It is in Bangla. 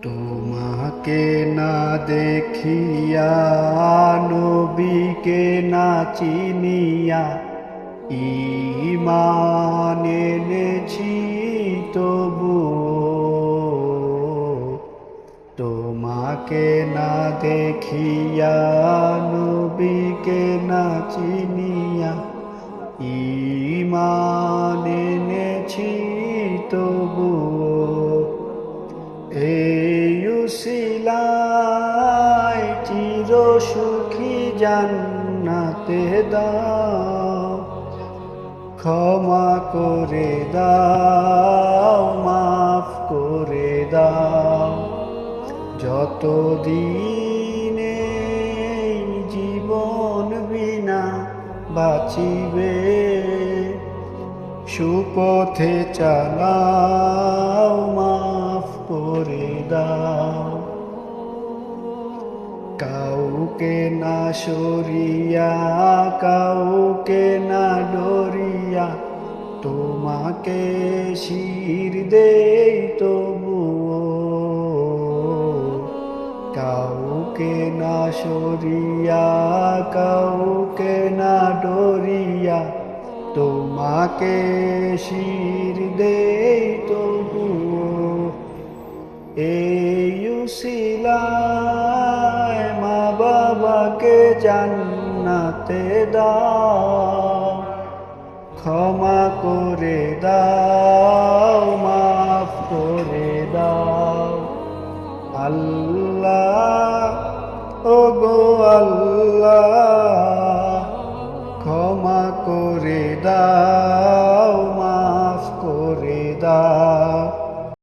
তোমাকে না দেখিয়া নবীকে না চিনিয়া ঈমান এনেছি তবুও তোমাকে না দেখিয়া নবীকে না চিনিয়া ঈমান এনেছি তবুও এই উসিলায় চির সুখী জান্নাতে দাও, ক্ষমা করে দাও, মাফ করে দাও। যতদিনে জীবন বিনা বাঁচিবে, সুপথে চালাও, মাফ করে দাও। কাউকে না সরিয়া, কাউকে না ডরিয়া তোমাকে শির দেই তবুও, কাউকে না সরিয়া, কাউকে না ডরিয়া তোমাকে শির দেই তবুও। এই উসিলায় মা বাবাকে জান্নাতে দাও, ক্ষমা করে দাও, মাফ করে দাও। আল্লাহ, ওগো আল্লাহ, ক্ষমা করে দাও।